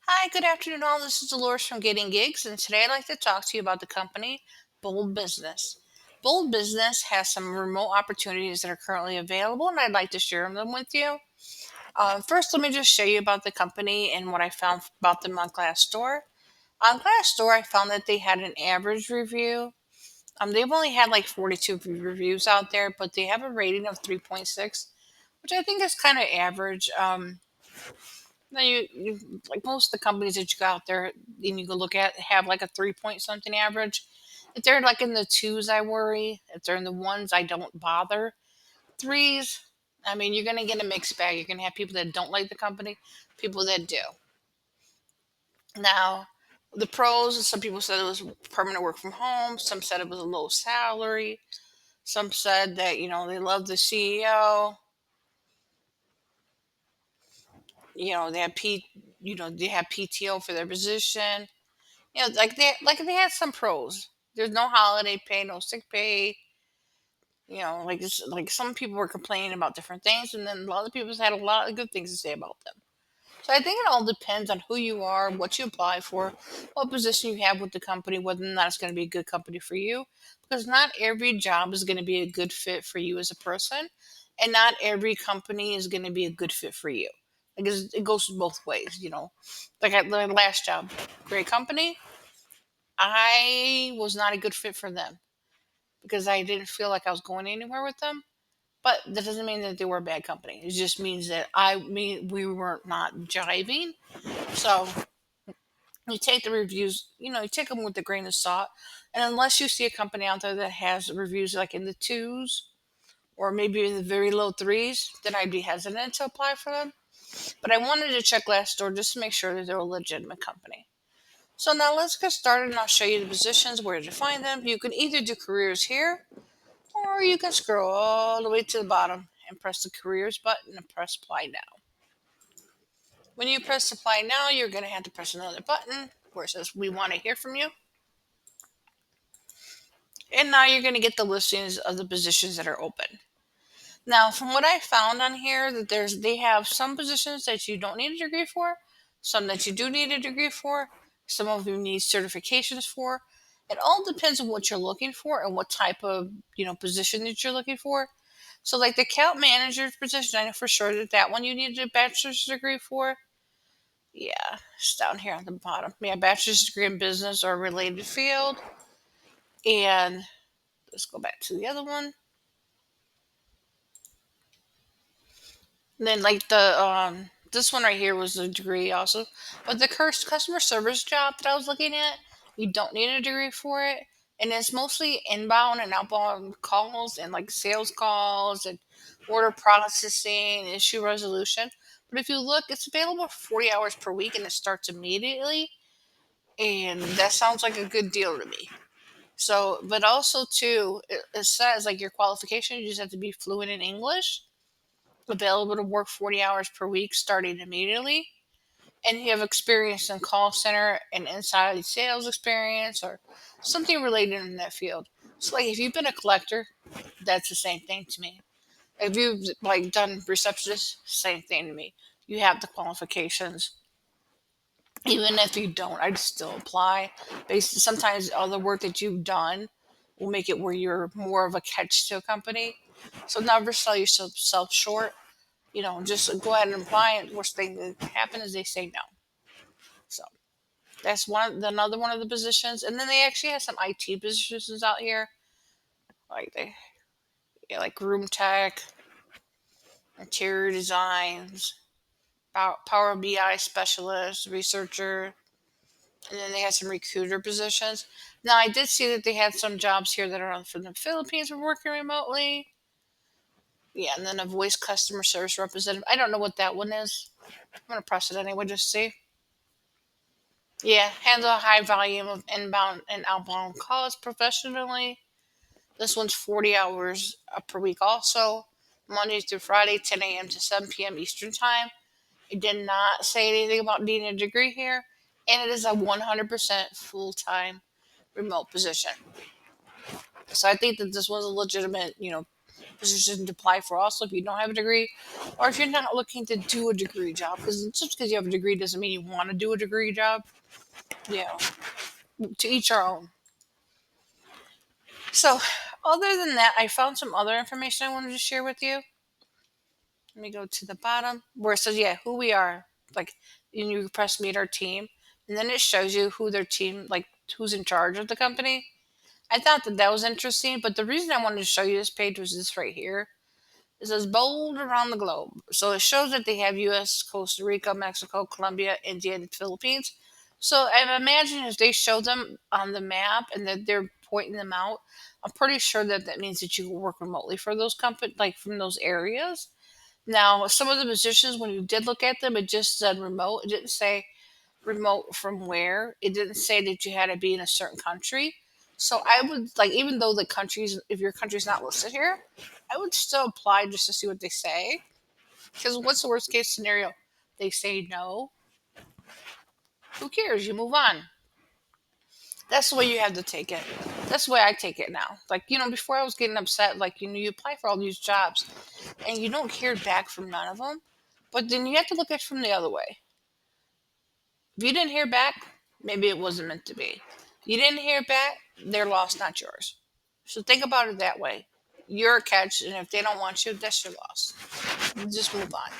Hi, good afternoon, all. This is Dolores from Getting Gigs, and today I'd like to talk to you about the company Bold Business. Bold Business has some remote opportunities that are currently available, and I'd like to share them with you. First, let me just show you about the company and what I found about them on Glassdoor. On Glassdoor, I found that they had an average review. They've only had like 42 reviews out there, but they have a rating of 3.6, which I think is kind of average. No, you like most of the companies that you got out there and you can look at have like a 3 point something average. If they're like in the twos, I worry. If they're in the ones, I don't bother. Threes, I mean, you're gonna get a mixed bag. You're gonna have people that don't like the company, people that do. Now, the pros, some people said it was permanent work from home. Some said it was a low salary. Some said that they love the CEO. They have they have PTO for their position. Like they had some pros. There's no holiday pay, no sick pay. Like some people were complaining about different things, and then a lot of people had a lot of good things to say about them. So I think it all depends on who you are, what you apply for, what position you have with the company, whether or not it's going to be a good company for you. Because not every job is going to be a good fit for you as a person, and not every company is going to be a good fit for you. It goes both ways. Like at the last job, great company, I was not a good fit for them because I didn't feel like I was going anywhere with them. But that doesn't mean that they were a bad company. It just means that we were not jiving. So you take the reviews, you take them with a grain of salt. And unless you see a company out there that has reviews like in the twos or maybe in the very low threes, then I'd be hesitant to apply for them. But I wanted to check Glassdoor just to make sure that they're a legitimate company. So now let's get started and I'll show you the positions, where to find them. You can either do careers here or you can scroll all the way to the bottom and press the careers button and press apply now. When you press apply now, you're going to have to press another button where it says we want to hear from you. And now you're going to get the listings of the positions that are open. Now, from what I found on here, that they have some positions that you don't need a degree for, some that you do need a degree for, some of them need certifications for. It all depends on what you're looking for and what type of position that you're looking for. So, like the account manager position, I know for sure that one you need a bachelor's degree for. Yeah, it's down here on the bottom. Yeah, bachelor's degree in business or related field. And let's go back to the other one. And then like the this one right here was a degree also, but the customer service job that I was looking at, you don't need a degree for it, and it's mostly inbound and outbound calls and like sales calls and order processing, issue resolution. But if you look, it's available for 40 hours per week and it starts immediately, and that sounds like a good deal to me. So, but also too, it says like your qualification, you just have to be fluent in English, available to work 40 hours per week starting immediately, and you have experience in call center and inside sales experience or something related in that field. So like if you've been a collector, that's the same thing to me. If you've like done receptionist, same thing to me. You have the qualifications. Even if you don't, I'd still apply. Based sometimes all the work that you've done will make it where you're more of a catch to a company. So never sell yourself short. Just go ahead and apply. And worst thing that happen is they say no. So that's another one of the positions. And then they actually have some IT positions out here, like like room tech, interior designs, Power BI specialist, researcher, and then they had some recruiter positions. Now I did see that they had some jobs here that are from the Philippines for working remotely. Yeah, and then a voice customer service representative. I don't know what that one is. I'm gonna press it anyway just to see. Yeah, handle a high volume of inbound and outbound calls professionally. This one's 40 hours per week also, Monday through Friday, 10 a.m. to 7 p.m. Eastern Time. It did not say anything about needing a degree here, and it is a 100% full time remote position. So I think that this was a legitimate, position to apply for also if you don't have a degree, or if you're not looking to do a degree job, because just because you have a degree doesn't mean you want to do a degree job. You know, to each our own. So, other than that, I found some other information I wanted to share with you. Let me go to the bottom where it says, yeah, who we are. Like, and you press meet our team, and then it shows you who their team, like, who's in charge of the company. I thought that that was interesting, but the reason I wanted to show you this page was this right here. It says bold around the globe. So it shows that they have U.S., Costa Rica, Mexico, Colombia, India, and the Philippines. So I imagine if they show them on the map and that they're pointing them out, I'm pretty sure that that means that you can work remotely for those companies, like from those areas. Now, some of the positions, when you did look at them, it just said remote. It didn't say remote from where. It didn't say that you had to be in a certain country. So I would like, even though the countries, if your country's not listed here, I would still apply just to see what they say. Because what's the worst case scenario? They say no. Who cares? You move on. That's the way you have to take it. That's the way I take it now. Like, before I was getting upset, like, you apply for all these jobs and you don't hear back from none of them. But then you have to look at it from the other way. If you didn't hear back, maybe it wasn't meant to be. You didn't hear back, their loss, not yours. So think about it that way. You're a catch, and if they don't want you, that's your loss. Just move on.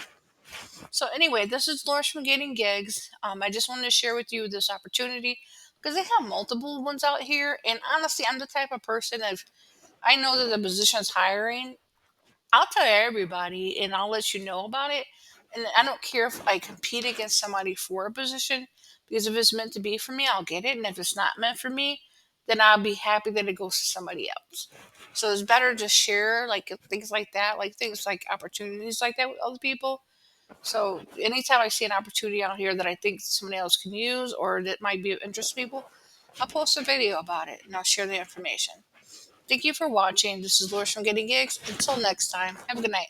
So anyway, this is Laura from Getting Gigs. I just wanted to share with you this opportunity because they have multiple ones out here, and honestly, I'm the type of person if I know that the position's hiring, I'll tell everybody and I'll let you know about it. And I don't care if I compete against somebody for a position because if it's meant to be for me, I'll get it. And if it's not meant for me, then I'll be happy that it goes to somebody else. So it's better to share like things like that, like things like opportunities like that with other people. So anytime I see an opportunity out here that I think somebody else can use or that might be of interest to people, I'll post a video about it and I'll share the information. Thank you for watching. This is Laura from Getting Gigs. Until next time, have a good night.